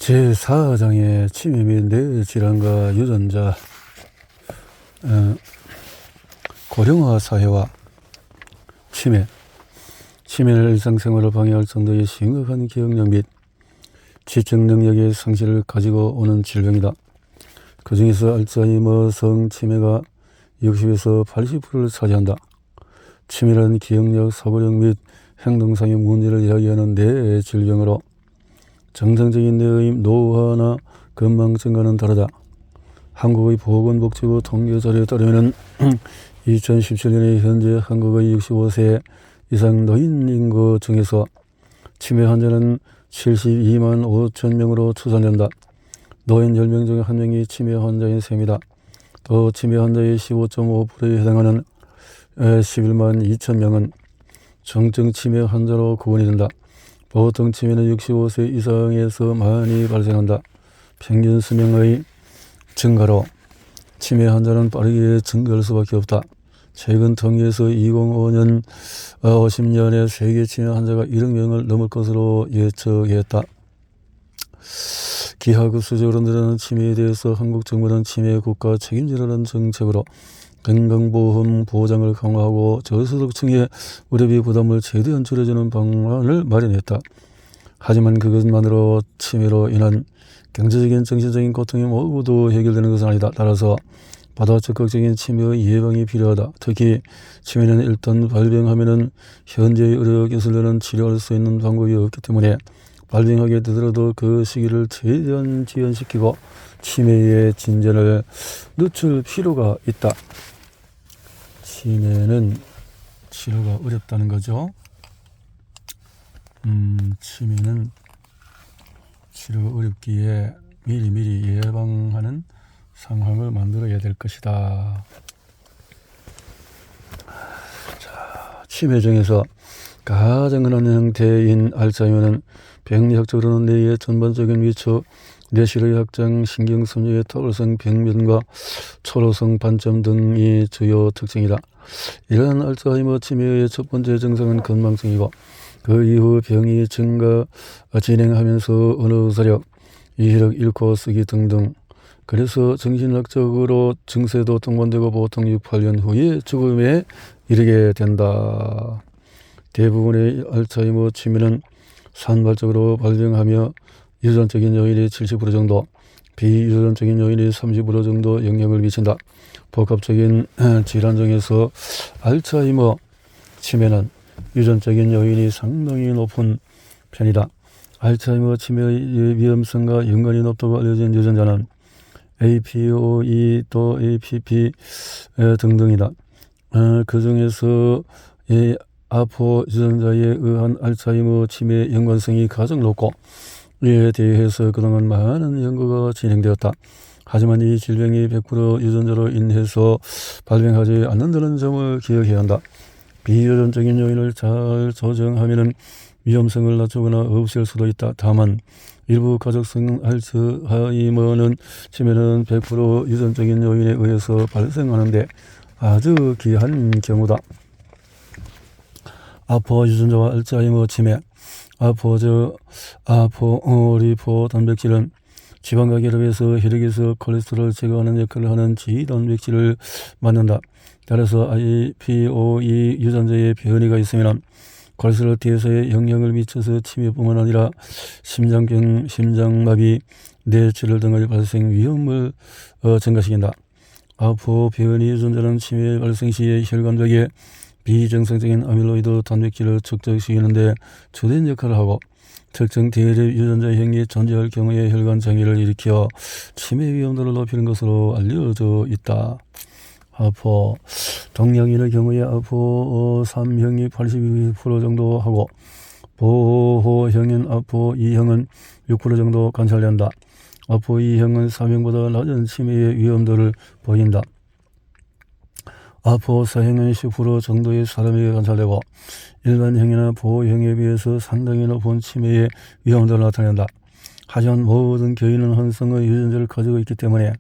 제4장의 치매 및 뇌질환과 유전자, 고령화 사회와 치매는 일상생활을 방해할 정도의 심각한 기억력 및 지적 능력의 상실을 가지고 오는 질병이다. 그 중에서 알츠하이머성 치매가 60에서 80%를 차지한다. 치매는 기억력, 사고력 및 행동상의 문제를 이야기하는 뇌 질병으로 정상적인 뇌의 노화나 건망증과는 다르다. 한국의 보건복지부 통계 자료에 따르면 2017년에 현재 한국의 65세 이상 노인 인구 중에서 치매 환자는 72만 5천 명으로 추산된다. 노인 10명 중 1명이 치매 환자인 셈이다. 또 치매 환자의 15.5%에 해당하는 11만 2천 명은 정증 치매 환자로 구분이 된다. 보통 치매는 65세 이상에서 많이 발생한다. 평균 수명의 증가로 치매 환자는 빠르게 증가할 수밖에 없다. 최근 통계에서 2005년 50년에 세계 치매 환자가 1억 명을 넘을 것으로 예측했다. 기하급수적으로 늘어나는 치매에 대해서 한국 정부는 치매 국가 책임지라는 정책으로 건강보험 보장을 강화하고 저소득층의 의료비 부담을 최대한 줄여주는 방안을 마련했다. 하지만 그것만으로 치매로 인한 경제적인 정신적인 고통이 모두 해결되는 것은 아니다. 따라서 보다 적극적인 치매의 예방이 필요하다. 특히 치매는 일단 발병하면 현재의 의료기술로는 치료할 수 있는 방법이 없기 때문에 발병하게 되더라도 그 시기를 최대한 지연시키고 치매의 진전을 늦출 필요가 있다. 치매는 치료가 어렵다는 거죠. 치매는 치료가 어렵기에 미리 예방하는 상황을 만들어야 될 것이다. 자, 치매 중에서 가장 흔한 형태인 알츠하이머는 병리학적으로는 뇌의 전반적인 위축, 뇌실의 확장, 신경섬유의 토골성 병변과 초로성 반점 등이 주요 특징이다. 이러한 알츠하이머 치매의 첫 번째 증상은 건망증이고 그 이후 병이 진행하면서 언어사력, 이해력 잃고 쓰기 등등. 그래서 정신학적으로 증세도 동반되고 보통 6, 8년 후에 죽음에 이르게 된다. 대부분의 알츠하이머 치매는 산발적으로 발병하며 유전적인 요인이 70% 정도, 비유전적인 요인이 30% 정도 영향을 미친다. 복합적인 질환 중에서 알츠하이머 치매는 유전적인 요인이 상당히 높은 편이다. 알츠하이머 치매의 위험성과 연관이 높다고 알려진 유전자는 APOE 또 APP 등등이다. 그 중에서 아포 유전자에 의한 알츠하이머 치매 연관성이 가장 높고 이에 대해서 그동안 많은 연구가 진행되었다. 하지만 이 질병이 100% 유전자로 인해서 발병하지 않는다는 점을 기억해야 한다. 비유전적인 요인을 잘 조정하면 위험성을 낮추거나 없앨 수도 있다. 다만 일부 가족성 알츠하이머는 치매는 100% 유전적인 요인에 의해서 발생하는데 아주 귀한 경우다. 아포 유전자와 알츠하이머 치매. 아포리포 단백질은 지방과 결합해서 혈액에서 콜레스테롤을 제거하는 역할을 하는 지단백질을 만든다. 따라서 APOE 유전자에 변이가 있으면 콜레스테롤 대사에 영향을 미쳐서 치매뿐만 아니라 심장병, 심장마비, 뇌출혈 등의 발생 위험을 증가시킨다. 아포 변이 유전자는 치매 발생 시에 혈관벽에 비정상적인 아밀로이드 단백질을 축적시키는 데 주된 역할을 하고 특정 대립 유전자형이 존재할 경우에 혈관 장애를 일으켜 치매 위험도를 높이는 것으로 알려져 있다. 아포 동양인의 경우에 아포 3형이 82% 정도 하고 보호형인 아포 2형은 6% 정도 관찰된다. 아포 2형은 3형보다 낮은 치매의 위험도를 보인다. 아포 4형은 10% 정도의 사람에게 관찰되고 일반형이나 보호형에 비해서 상당히 높은 치매의 위험도를 나타낸다. 하지만 모든 교인은 혼성의 유전자를 가지고 있기 때문에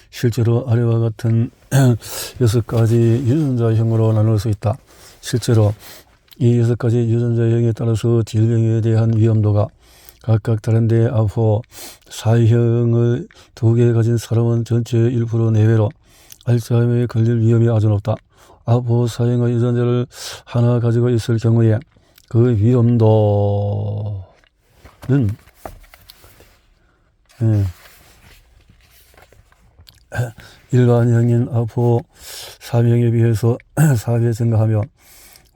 실제로 아래와 같은 6가지 유전자형으로 나눌 수 있다. 실제로 이 6가지 유전자형에 따라서 질병에 대한 위험도가 각각 다른데 아포 사형을 2개 가진 사람은 전체의 1% 내외로 알츠하이머에 걸릴 위험이 아주 높다. 아포 사형의 유전자를 하나 가지고 있을 경우에 그 위험도는 일반형인 아포 3형에 비해서 4배 증가하며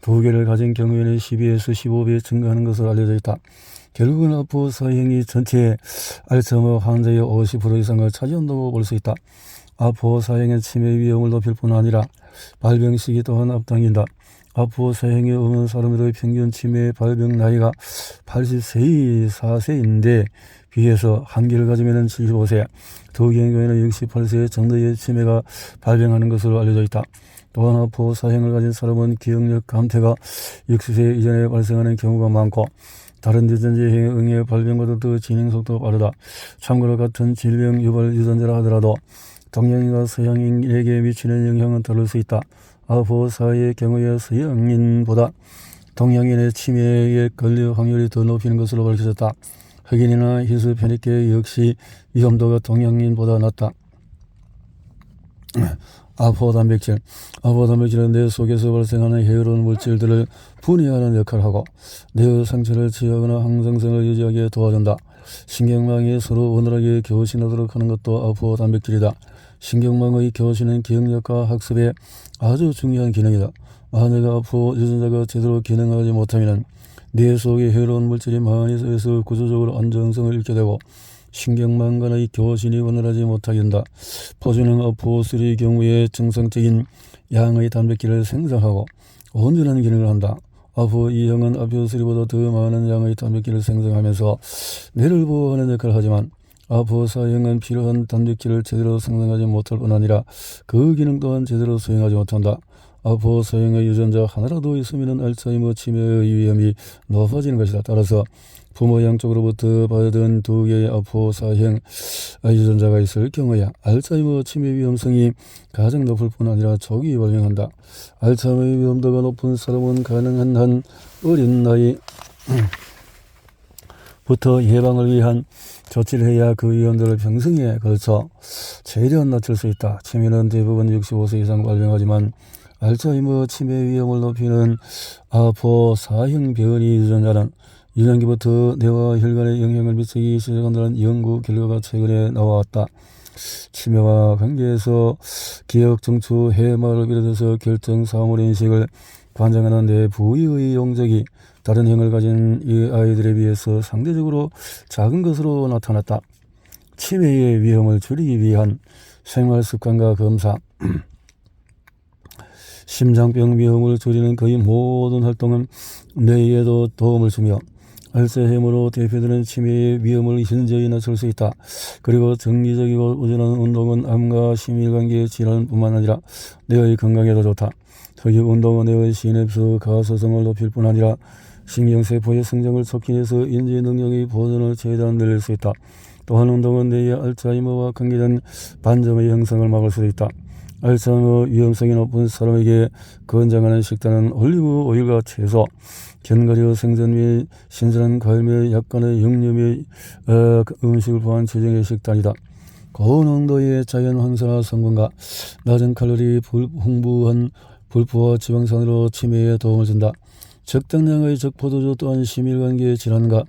2개를 가진 경우에는 12에서 15배 증가하는 것으로 알려져 있다. 결국은 아포 사형이 전체 알츠하이머 환자의 50% 이상을 차지한다고 볼 수 있다. 아포 사형의 치매 위험을 높일 뿐 아니라 발병 시기 또한 앞당긴다. 아포 사형이 없는 사람들의 평균 치매 발병 나이가 84세인데 비해서 1개를 가지면 75세, 2개의 경우에는 68세 정도의 치매가 발병하는 것으로 알려져 있다. 또한 아포 사형을 가진 사람은 기억력 감퇴가 60세 이전에 발생하는 경우가 많고 다른 유전자의 응애 발병보다 더 진행 속도가 빠르다. 참고로 같은 질병 유발 유전자라 하더라도 동양인과 서양인에게 미치는 영향은 다를 수 있다. 아포 사의 경우에 서양인보다 동양인의 치매에 걸릴 확률이 더 높이는 것으로 밝혀졌다. 흑인이나 히스패닉계 역시 위험도가 동양인보다 낮다. 아포 단백질. 아포 단백질은 뇌 속에서 발생하는 해로운 물질들을 분해하는 역할을 하고 뇌의 상처를 치유하거나 항상성을 유지하게 도와준다. 신경망이 서로 원활하게 교신하도록 하는 것도 아포 단백질이다. 신경망의 교신은 기억력과 학습에 아주 중요한 기능이다. 만약 아포 유전자가 제대로 기능하지 못하면 뇌 속에 해로운 물질이 많이 쌓여서 구조적으로 안정성을 잃게 되고 신경망 간의 교신이 원활하지 못하게 된다. 포주는 아포3의 경우에 정상적인 양의 단백질을 생성하고 온전한 기능을 한다. 아포2형은 아포3보다 더 많은 양의 단백질을 생성하면서 뇌를 보호하는 역할을 하지만 아포4형은 필요한 단백질을 제대로 생성하지 못할 뿐 아니라 그 기능 또한 제대로 수행하지 못한다. 아포4형의 유전자 하나라도 있으면 알츠하이머 치매의 위험이 높아지는 것이다. 따라서 부모 양쪽으로부터 받은 2개의 아포4형 유전자가 있을 경우에 알츠하이머 치매 위험성이 가장 높을 뿐 아니라 조기 발병한다. 알츠하이머 위험도가 높은 사람은 가능한 한 어린 나이부터 예방을 위한 조치를 해야 그 위험도를 평생에 걸쳐 최대한 낮출 수 있다. 치매는 대부분 65세 이상 발병하지만 알츠하이머 치매 위험을 높이는 아포4형 변이 유전자는 유년기부터 뇌와 혈관에 영향을 미치기 시작한다는 연구 결과가 최근에 나왔다. 치매와 관계해서 기억, 청추, 해마를 비롯해서 결정, 사물, 인식을 관장하는 뇌 부위의 용적이 다른 형을 가진 이 아이들에 비해서 상대적으로 작은 것으로 나타났다. 치매의 위험을 줄이기 위한 생활습관과 검사, 심장병 위험을 줄이는 거의 모든 활동은 뇌에도 도움을 주며 알츠하이머로 대표되는 치매의 위험을 현저히 낮출 수 있다. 그리고 정기적이고 꾸준한 운동은 암과 심혈관계 질환뿐만 아니라 뇌의 건강에도 좋다. 특히 운동은 뇌의 시냅스 가소성을 높일 뿐 아니라 신경세포의 성장을 촉진해서 인지 능력의 보존을 최대한 늘릴 수 있다. 또한 운동은 뇌의 알츠하이머와 관계된 반점의 형성을 막을 수 있다. 알츠하이머 위험성이 높은 사람에게 권장하는 식단은 올리브 오일과 채소, 견과류, 생선 및 신선한 과일 및 약간의 영양의 음식을 포함한 최종의 식단이다. 고농도의 자연 황산화 성분과 낮은 칼로리 풍부한 불포화 지방산으로 치매에 도움을 준다. 적당량의 적포도주 또한 심혈관계 질환과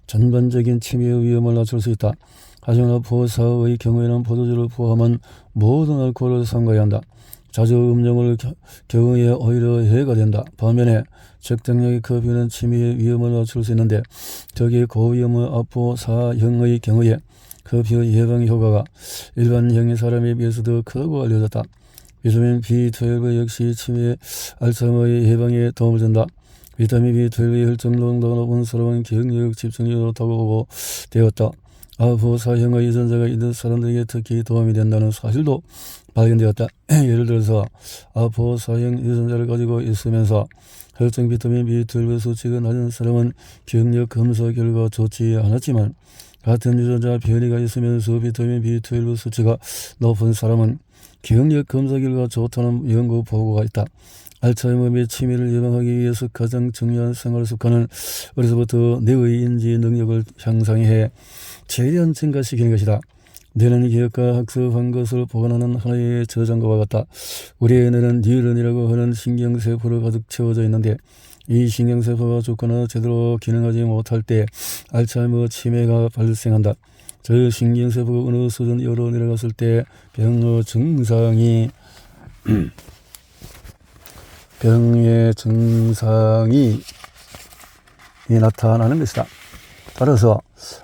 전반적인 치매의 위험을 낮출 수 있다. 하지만 아포4의 경우에는 포도주를 포함한 모든 알코올을 삼가야 한다. 자주 음용을 경우에 오히려 해가 된다. 반면에 적당량의 커피는 치매의 위험을 낮출 수 있는데 특히 고위험의 아포4형의 경우에 커피의 예방 효과가 일반형의 사람에 비해서 더 크다고 알려졌다. 비타민 B12 역시 치매 알츠하이머의 예방에 도움을 준다. 비타민 B12의 혈중 농도가 높은 사람은 기억력, 집중력이 좋다고 보고되었다. 아포4형의 유전자가 있는 사람들에게 특히 도움이 된다는 사실도 발견되었다. 예를 들어서 아포4형 유전자를 가지고 있으면서 혈중 비타민 B12 수치가 낮은 사람은 기억력 검사 결과 좋지 않았지만 같은 유전자 변이가 있으면서 비타민 B12 수치가 높은 사람은 기억력 검사 결과 좋다는 연구 보고가 있다. 알츠하이머 및 치매를 예방하기 위해서 가장 중요한 생활 습관은 어려서부터 뇌의 인지 능력을 향상해 최대한 증가시키는 것이다. 뇌는 기억과 학습한 것을 보관하는 하나의 저장고와 같다. 우리의 뇌는 뉴런이라고 하는 신경세포로 가득 채워져 있는데 이 신경세포가 죽거나 제대로 기능하지 못할 때 알츠하이머 치매가 발생한다. 저 신경세포가 어느 수준 이하로 내려갔을 때 병의 증상이 나타나는 것이다. 따라서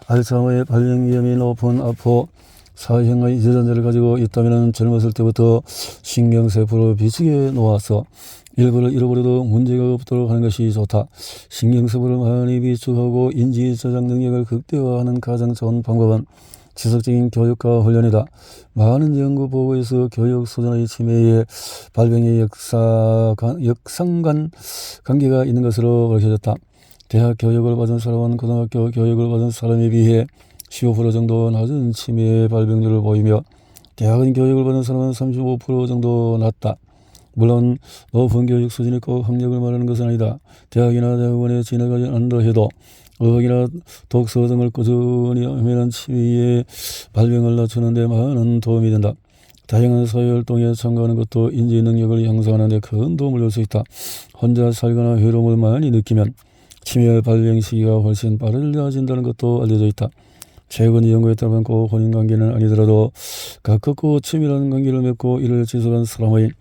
알츠하이머의 발병 위험이 높은 앞으로 사형의 유전자를 가지고 있다면 젊었을 때부터 신경세포를 비치게 놓아서 일부를 잃어버려도 문제가 없도록 하는 것이 좋다. 신경세포를 많이 비축하고 인지 저장 능력을 극대화하는 가장 좋은 방법은 지속적인 교육과 훈련이다. 많은 연구 보고에서 교육 수준의 치매의 발병의 역상관 관계가 있는 것으로 밝혀졌다. 대학 교육을 받은 사람은 고등학교 교육을 받은 사람에 비해 15% 정도 낮은 치매 발병률을 보이며 대학원 교육을 받은 사람은 35% 정도 낮다. 물론 높은 교육 수준이 꼭 학력을 말하는 것은 아니다. 대학이나 대학원에 진학하지 않는다 해도 어학이나 독서 등을 꾸준히 하면 치매의 발병을 낮추는 데 많은 도움이 된다. 다양한 사회활동에 참가하는 것도 인지 능력을 향상하는 데 큰 도움을 줄 수 있다. 혼자 살거나 외로움을 많이 느끼면 치매 발병 시기가 훨씬 빠르다진다는 것도 알려져 있다. 최근 연구에 따르면 꼭 혼인관계는 아니더라도 가깝고 친밀한 관계를 맺고 이를 지속한 사람의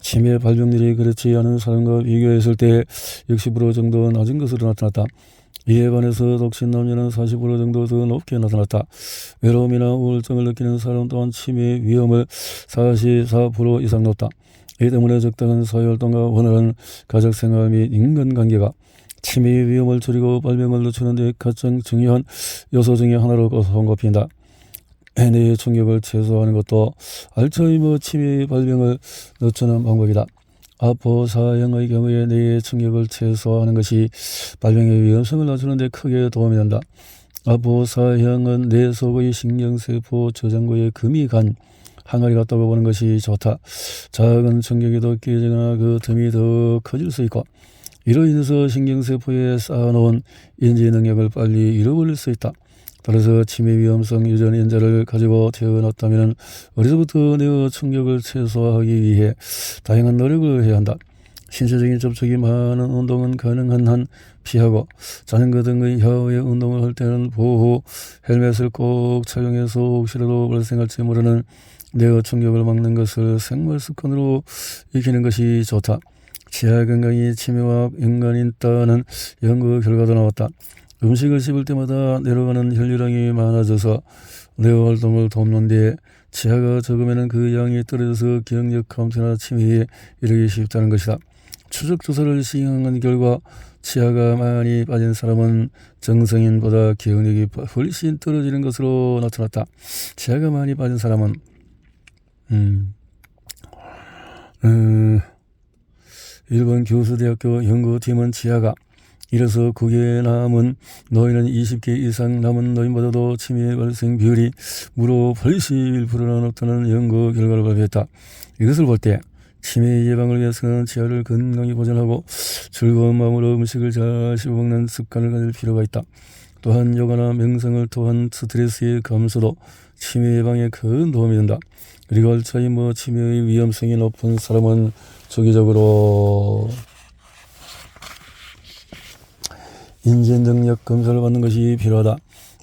치매 발병률이 그렇지 않은 사람과 비교했을 때 60% 정도 낮은 것으로 나타났다. 이에 반해서 독신 남녀는 40% 정도 더 높게 나타났다. 외로움이나 우울증을 느끼는 사람 또한 치매 위험을 44% 이상 높다. 이 때문에 적당한 사회활동과 원활한 가족생활 및 인간관계가 치매 위험을 줄이고 발병을 늦추는 데 가장 중요한 요소 중에 하나로 손꼽힌다. 뇌의 충격을 최소화하는 것도 알츠하이머 치매 발병을 늦추는 방법이다. 아포 사형의 경우에 뇌의 충격을 최소화하는 것이 발병의 위험성을 낮추는 데 크게 도움이 된다. 아포 사형은 뇌 속의 신경세포 저장고에 금이 간 항아리 같다고 보는 것이 좋다. 작은 충격에도 깨지거나 그 틈이 더 커질 수 있고 이로 인해서 신경세포에 쌓아놓은 인지 능력을 빨리 잃어버릴 수 있다. 따라서 치매 위험성 유전 인자를 가지고 태어났다면 어려서부터 뇌의 충격을 최소화하기 위해 다양한 노력을 해야 한다. 신체적인 접촉이 많은 운동은 가능한 한 피하고 자전거 등의 야외 운동을 할 때는 보호 헬멧을 꼭 착용해서 혹시라도 발생할지 모르는 뇌의 충격을 막는 것을 생활 습관으로 익히는 것이 좋다. 치아 건강이 치매와 연관이 있다는 연구 결과도 나왔다. 음식을 씹을 때마다 내려가는 혈류량이 많아져서 뇌 활동을 돕는 데 치아가 적으면 그 양이 떨어져서 기억력 감퇴나 치매에 이르기 쉽다는 것이다. 추적 조사를 시행한 결과 치아가 많이 빠진 사람은 정성인보다 기억력이 훨씬 떨어지는 것으로 나타났다. 치아가 많이 빠진 사람은 일본 교수대학교 연구팀은 치아가 이래서 9개 남은 노인은 20개 이상 남은 노인보다도 치매 발생 비율이 무려 81%나 높다는 연구 결과를 발표했다. 이것을 볼 때 치매 예방을 위해서는 치아를 건강히 보존하고 즐거운 마음으로 음식을 잘 씹어먹는 습관을 가질 필요가 있다. 또한 요가나 명상을 통한 스트레스의 감소도 치매 예방에 큰 도움이 된다. 그리고 알츠하이머 치매의 위험성이 높은 사람은 주기적으로 인지 능력 검사를 받는 것이 필요하다.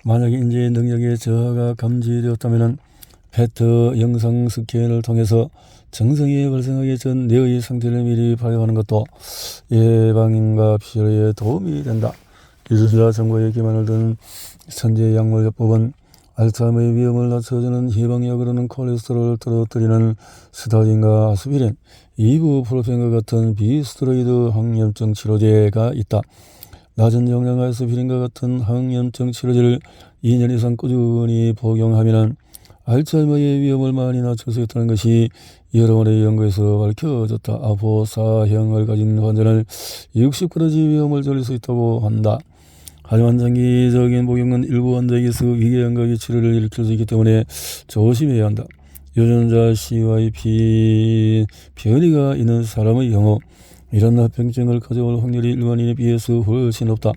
만약 인지 능력의 저하가 감지되었다면 페트 영상 스캔을 통해서 정상이 발생하기 전 뇌의 상태를 미리 파악하는 것도 예방과 치료에 도움이 된다. 기술자 정보의 기반을 둔 천재 약물요법은 알츠하이머의 위험을 낮춰주는 예방약으로는 콜레스테롤을 떨어뜨리는 스타딘과 아스피린, 이부프로펜과 같은 비스테로이드 항염증 치료제가 있다. 낮은 용량 아스피린과 같은 항염증 치료제를 2년 이상 꾸준히 복용하면 알츠하이머의 위험을 많이 낮출 수 있다는 것이 여러 번의 연구에서 밝혀졌다. 아포 사형을 가진 환자는 60% 위험을 줄일 수 있다고 한다. 하지만 장기적인 복용은 일부 환자에게서 위궤양각의 치료를 일으킬 수 있기 때문에 조심해야 한다. 유전자 CYP 변이가 있는 사람의 경우 이런 합병증을 가져올 확률이 일반인에 비해서 훨씬 높다.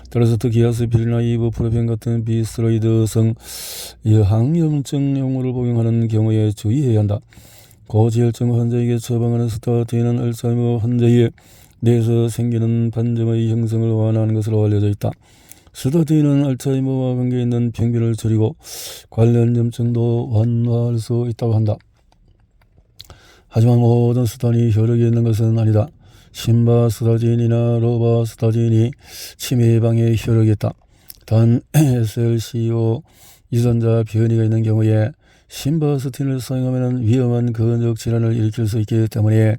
따라서 특히 아스피린이나 이부프로펜 같은 비스테로이드성 항염증 약물을 복용하는 경우에 주의해야 한다. 고지혈증 환자에게 처방하는 스타틴은 알츠하이머 환자의 뇌에서 생기는 반점의 형성을 완화하는 것으로 알려져 있다. 스타틴은 알츠하이머와 관계있는 병변을 줄이고 관련 염증도 완화할 수 있다고 한다. 하지만 모든 스탄이 효력이 있는 것은 아니다. 심바스타틴이나 로바스타틴이 치매 예방에 효력이 있다. 단 SLCO 유전자 변이가 있는 경우에 심바스틴을 사용하면 위험한 근육 질환을 일으킬 수 있기 때문에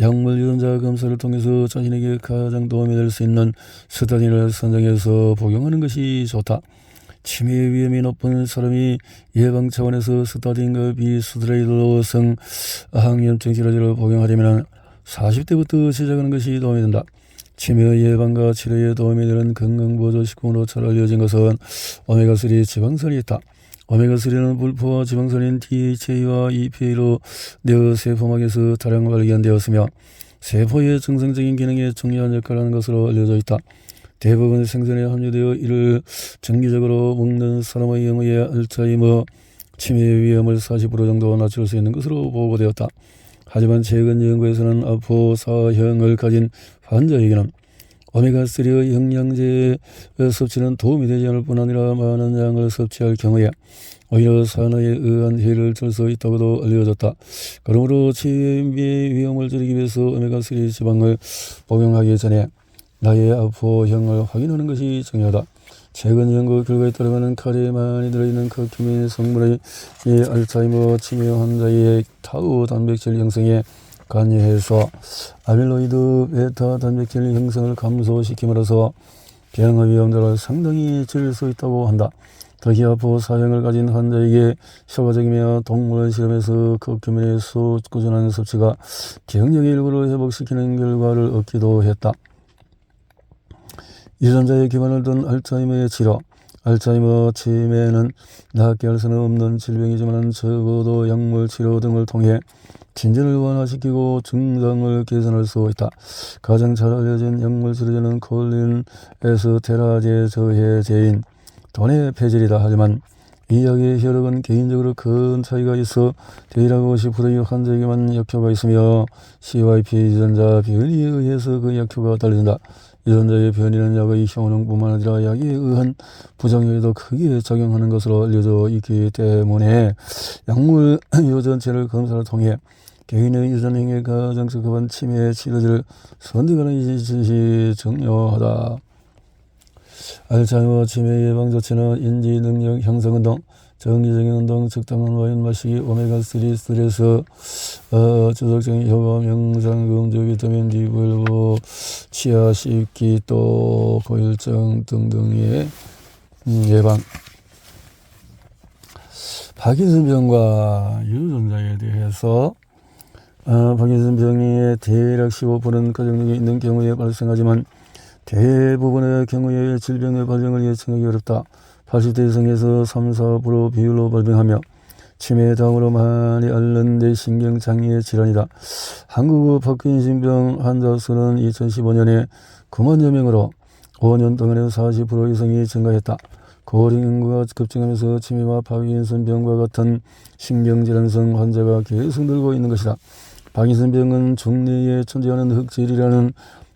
약물 유전자 검사를 통해서 자신에게 가장 도움이 될 수 있는 스타틴을 선정해서 복용하는 것이 좋다. 치매 위험이 높은 사람이 예방 차원에서 스타틴과 비스테로이드성 항염증 치료제를 복용하려면 40대부터 시작하는 것이 도움이 된다. 치매 예방과 치료에 도움이 되는 건강보조식품으로 잘 알려진 것은 오메가3 지방산이 있다. 오메가3는 불포화 지방산인 DHA와 EPA로 뇌의 세포막에서 다량 발견되었으며 세포의 정상적인 기능에 중요한 역할을 하는 것으로 알려져 있다. 대부분 생선에 함유되어 이를 정기적으로 먹는 사람의 경우에 알츠하이머 치매 위험을 40% 정도 낮출 수 있는 것으로 보고되었다. 하지만 최근 연구에서는 아포사형을 가진 환자에게는 오메가3의 영양제 섭취는 도움이 되지 않을 뿐 아니라 많은 양을 섭취할 경우에 오히려 산화에 의한 해를 줄 수 있다고도 알려졌다. 그러므로 치매 위험을 줄이기 위해서 오메가3 지방을 복용하기 전에 나의 아포형을 확인하는 것이 중요하다. 최근 연구 결과에 따르면 칼에 많이 들어있는 커큐민 성분의 알츠하이머 치매 환자의 타우 단백질 형성에 관여해서 아밀로이드 베타 단백질 형성을 감소시킴으로써 병의 위험도를 상당히 줄일 수 있다고 한다. 특히 아포사형을 가진 환자에게 효과적이며 동물 실험에서 커큐민의 꾸준한 섭취가 병력의 일부를 회복시키는 결과를 얻기도 했다. 유전자에 기반을 둔 알츠하이머의 치료. 알츠하이머 치매는 낫게 할 수는 없는 질병이지만 적어도 약물 치료 등을 통해 진전을 완화시키고 증상을 개선할 수 있다. 가장 잘 알려진 약물 치료제는 콜린 에스테라제 저해제인 도네페질이다. 하지만 이 약의 효력은 개인적으로 큰 차이가 있어 대략 50%의 환자에게만 약효가 있으며 CYP 유전자 변이에 의해서 그 약효가 달라진다. 유전자의 변이는 약의 효능뿐만 아니라 약에 의한 부작용에도 크게 작용하는 것으로 알려져 있기 때문에 약물 유전체를 검사를 통해 개인의 유전행위에 가장 적합한 치매 치료제를 선택하는 것이 중요하다. 알츠하이머 치매 예방 조치는 인지 능력 형성 운동, 정기적인 운동, 적당한 와인 마시기, 오메가3 스트레스 저속적인 효과, 명상, 금주, 비타민 B12, 치아 씹기, 또 고혈증 등등의 예방. 파킨슨병과 유전자에 대해서 파킨슨병의 대략 15%는 가정력이 있는 경우에 발생하지만 대부분의 경우에 질병의 발병을 예측하기 어렵다. 80대 이상에서 3-4% 비율로 발병하며 치매 다음으로 많이 앓는 뇌신경장애 질환이다. 한국 파킨슨병 환자 수는 2015년에 9만여 명으로 5년 동안에 40% 이상이 증가했다. 고령 인구가 급증하면서 치매와 파킨슨병과 같은 신경질환성 환자가 계속 늘고 있는 것이다. 파킨슨병은 중뇌에 존재하는 흑질이라는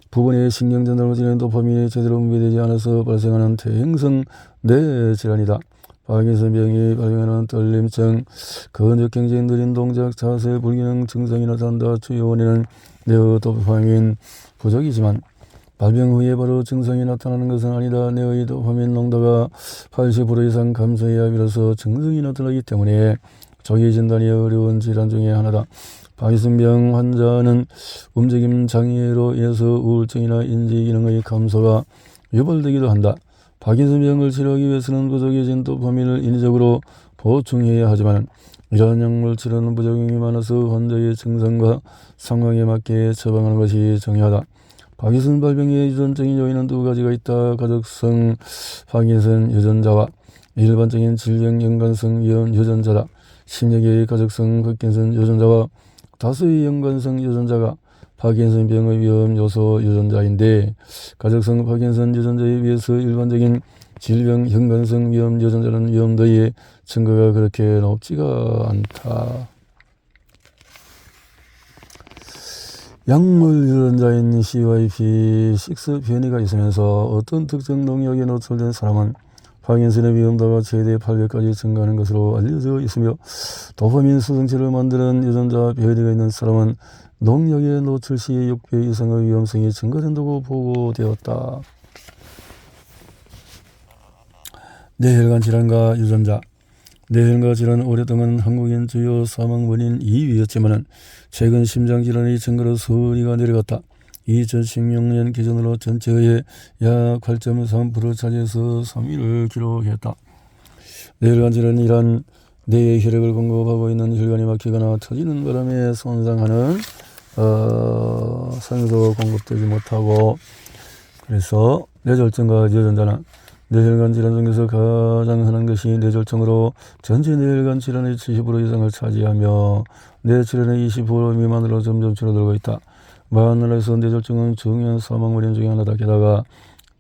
부분의 신경전달로 진행 도파민이 제대로 분비되지 않아서 발생하는 퇴행성 뇌질환이다. 파킨슨병이 발병하는 떨림증, 근육경직이 느린 동작, 자세 불균형 증상이 나타난다. 주요 원인은 뇌의 도파민 부족이지만 발병 후에 바로 증상이 나타나는 것은 아니다. 뇌의 도파민 농도가 80% 이상 감소해야 비로소 증상이 나타나기 때문에 조기 진단이 어려운 질환 중에 하나다. 파킨슨병 환자는 움직임 장애로 인해서 우울증이나 인지기능의 감소가 유발되기도 한다. 파킨슨병을 치료하기 위해서는 부족해진 도파민을 인위적으로 보충해야 하지만 이러한 약물 치료는 부작용이 많아서 환자의 증상과 상황에 맞게 처방하는 것이 중요하다. 파킨슨 발병의 유전적인 요인은 두 가지가 있다. 가족성 파킨슨 유전자와 일반적인 질병 연관성 유전자다. 10여 개의 가족성 파킨슨 유전자와 다수의 연관성 유전자가 파킨슨 병의 위험 요소 유전자인데 가족성 파킨슨 유전자에 비해서 일반적인 질병 현관성 위험 유전자는 위험도의 증거가 그렇게 높지가 않다. 약물 유전자인 CYP6 변이가 있으면서 어떤 특정 농약에 노출된 사람은 파킨슨의 위험도가 최대 8배까지 증가하는 것으로 알려져 있으며 도파민 수성체를 만드는 유전자 변이가 있는 사람은 농약에 노출 시 6배 이상의 위험성이 증가된다고 보고되었다. 뇌혈관 질환과 유전자. 뇌혈관 질환은 오랫동안 한국인 주요 사망 원인 2위였지만 최근 심장질환의 증가로 순위가 내려갔다. 2016년 기준으로 전체의 약 8.3%를 차지해서 3위를 기록했다. 뇌혈관 질환이란 뇌에 혈액을 공급하고 있는 혈관이 막히거나 터지는 바람에 손상하는 산소가 공급되지 못하고, 그래서 뇌졸중과 유전자는 뇌혈관 질환 중에서 가장 흔한 것이 뇌졸중으로 전체 뇌혈관 질환의 70% 이상을 차지하며 뇌질환의 20% 미만으로 점점 줄어들고 있다. 많은 나라에서 뇌졸중은 중요한 사망 원인 중에 하나다. 게다가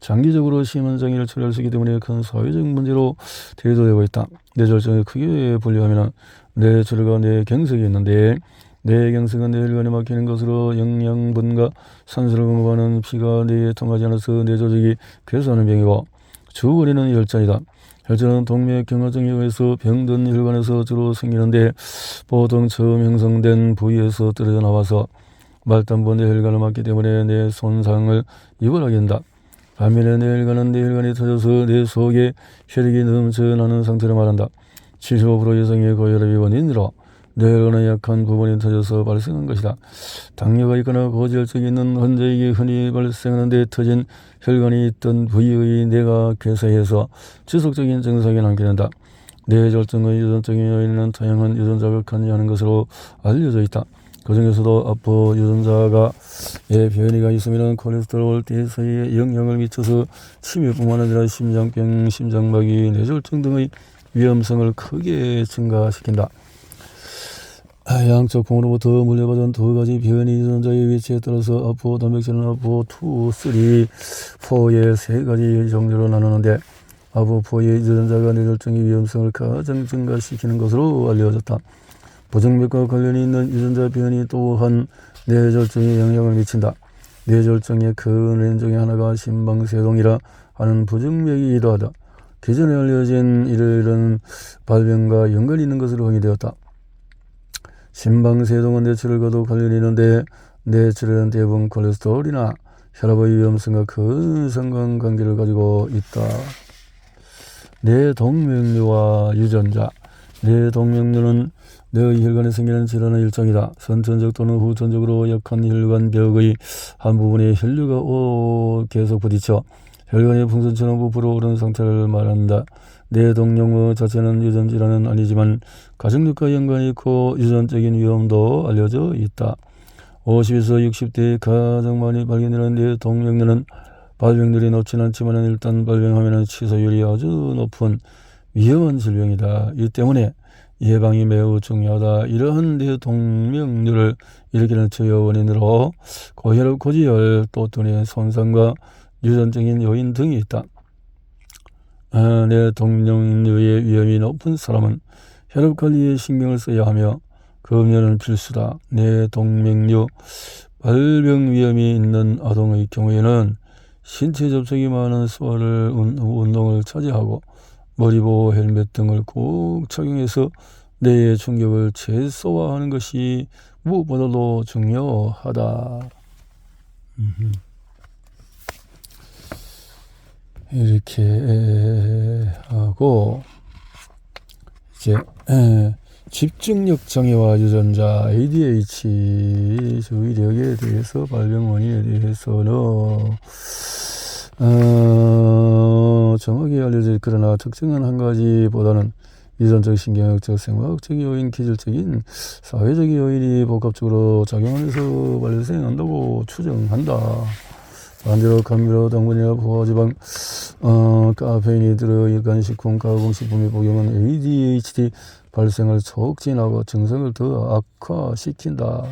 장기적으로 심한 장애를 초래할 수 있기 때문에 큰 사회적 문제로 대두되고 있다. 뇌졸중을 크게 분류하면 뇌출혈과 뇌경색이 있는데, 뇌경색은 뇌혈관이 막히는 것으로 영양분과 산소를 공급하는 피가 뇌에 통하지 않아서 뇌조직이 괴수하는 병이고, 주거리는 혈전이다. 혈전은 동맥경화증에 의해서 병든 혈관에서 주로 생기는데 보통 처음 형성된 부위에서 떨어져 나와서 말단부 뇌혈관을 막기 때문에 뇌 손상을 입원하게 된다. 반면에 뇌혈관은 뇌혈관이 터져서 뇌 속에 혈액이 넘쳐나는 상태를 말한다. 75% 이상의 고혈압이 원인으로 뇌혈관의 약한 부분이 터져서 발생한 것이다. 당뇨가 있거나 고지혈증이 있는 환자에게 흔히 발생하는데 터진 혈관이 있던 부위의 뇌가 괴사해서 지속적인 증상이 남게 된다. 뇌졸중의 유전적인 요인은 다양한 유전자가 관여하는 것으로 알려져 있다. 그 중에서도 아포 유전자의 변이가 있으면 콜레스테롤 대사에 영향을 미쳐서 치매뿐만 아니라 심장병, 심장마비, 뇌졸중 등의 위험성을 크게 증가시킨다. 양쪽 부모로부터 물려받은 두 가지 변이 유전자의 위치에 따라서 아포 단백질은 아포2, 3, 4의 세 가지 종류로 나누는데 아포4의 유전자가 뇌졸중의 위험성을 가장 증가시키는 것으로 알려졌다. 부정맥과 관련이 있는 유전자 변이 또한 뇌졸중에 영향을 미친다. 뇌졸중의 큰 원인 중에 하나가 심방세동이라 하는 부정맥이기도 하다. 기존에 알려진 이러한 발병과 연관이 있는 것으로 확인되었다. 심방세동은 뇌출혈과도 관련이 있는데 뇌출혈은 대부분 콜레스테롤이나 혈압의 위험성과 큰 상관관계를 가지고 있다. 뇌동맥류와 유전자. 뇌동맥류는 뇌의 혈관에 생기는 질환의 일종이다. 선천적 또는 후천적으로 약한 혈관벽의 한 부분에 혈류가 계속 부딪혀 혈관이 풍선처럼 부풀어 오르는 상태를 말한다. 뇌동맥류 자체는 유전질환은 아니지만 가족력과 연관이 있고 유전적인 위험도 알려져 있다. 50에서 60대에 가장 많이 발견되는 뇌동맥류는 발병률이 높지는 않지만 일단 발병하면 치사율이 아주 높은 위험한 질병이다. 이 때문에 예방이 매우 중요하다. 이러한 뇌동맥류를 일으키는 주요 원인으로 고혈압, 고지혈, 또 뇌 손상과 유전적인 요인 등이 있다. 뇌동맥류의 위험이 높은 사람은 혈압 관리에 신경을 써야 하며 금연은 필수다. 뇌동맥류 발병 위험이 있는 아동의 경우에는 신체 접촉이 많은 수화를 운동을 차지하고 머리보호 헬멧 등을 꼭 착용해서 뇌의 충격을 최소화하는 것이 무엇보다도 중요하다. 이렇게 하고 이제 집중력 장애와 유전자 ADHD 주의력에 대해서 발병 원인에 대해서는 정확히 알려져 있거나 특정한 한 가지보다는 유전적, 신경학적, 생화학적 요인, 기질적인 사회적 요인이 복합적으로 작용하면서 발생한다고 추정한다. 반대로 감미료, 당분이나 포화지방, 카페인이 들어간 식품, 가공식품의 복용은 ADHD 발생을 촉진하고 증상을 더 악화시킨다.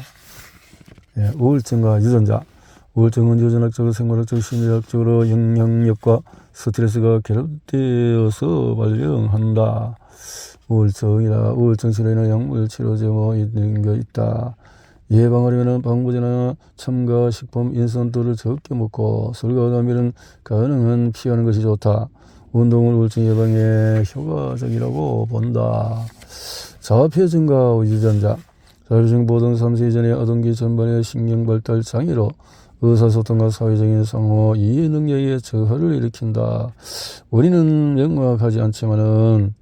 예, 우울증과 유전자. 우울증은 유전학적으로, 생물학적으로, 심리학적으로 영향력과 스트레스가 결합되어서 발병한다. 우울증이다. 우울증 치료에는 약물 치료제 있는 게 있다. 예방하려면 방부제나 첨가 식품, 인스턴트를 적게 먹고 술과 담배는 가능한 피하는 것이 좋다. 운동은 우울증 예방에 효과적이라고 본다. 자폐 증가 유전자. 자율증 보등 3세 이전에 아동기 전반의 신경발달 장애로 의사소통과 사회적인 상호 이해 능력의 저하를 일으킨다. 원인은 명확하지 않지만은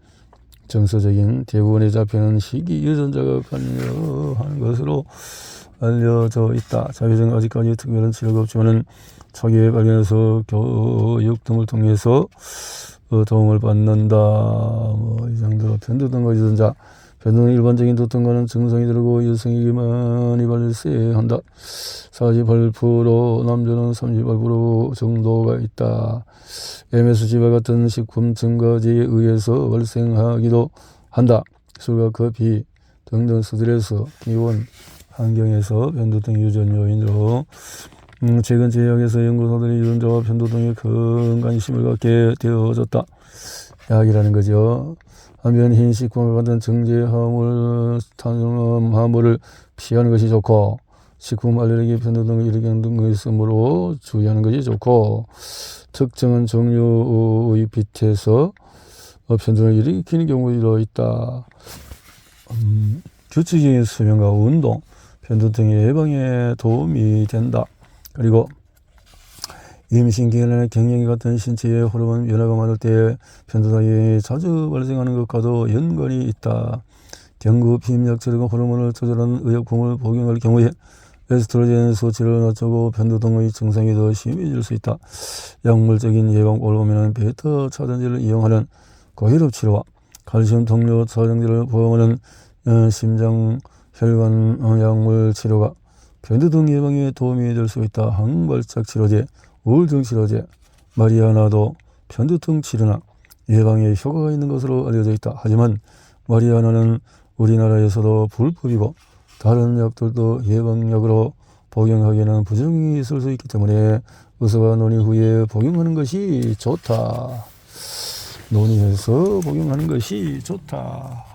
정서적인 대부분의 자폐는 희귀 유전자가 관여하는 것으로 알려져 있다. 자폐증은 아직까지 특별한 치료가 없지만은 초기에 발견해서 교육 등을 통해서 도움을 받는다. 이 정도로 편두통과 유전자. 편두통은 일반적인 두통과는 증상이 다르고 여성에게 많이 발생한다. 48%, 남자는 38% 정도가 있다. MSG와 같은 식품 첨가제에 의해서 발생하기도 한다. 술과 커피 등등 스트레스, 기온, 환경에서 편두통 유전 요인으로 최근 제약에서 연구소들이 유전자와 편두통에 큰 관심을 갖게 되어졌다. 약이라는 거죠. 한편 흰식품과 같은 정제 화물, 탄수화물을 피하는 것이 좋고 식품 알레르기, 편두통을 일으키는 등의 있으므로 주의하는 것이 좋고 특정한 종류의 빛에서 편두통을 일으키는 경우도 있다. 규칙적인 수면과 운동, 편두통의 예방에 도움이 된다. 그리고 임신기간에 갱년기 같은 신체의 호르몬 변화가 많을 때 편두통이 자주 발생하는 것과도 연관이 있다. 경구, 피임약처럼 호르몬을 조절하는 의약품을 복용할 경우에 에스트로겐 수치를 낮추고 편두통의 증상이 더 심해질 수 있다. 약물적인 예방법을 보면 베타 차단제를 이용하는 고혈압 치료와 칼슘 동료 차단제를 포함하는 심장 혈관 약물 치료가 편두통 예방에 도움이 될 수 있다. 항발작 치료제, 우울증 치료제, 마리아나도 편두통 치료나 예방에 효과가 있는 것으로 알려져 있다. 하지만 마리아나는 우리나라에서도 불법이고 다른 약들도 예방약으로 복용하기에는 부작용이 있을 수 있기 때문에 의사와 논의 후에 복용하는 것이 좋다. 논의해서 복용하는 것이 좋다.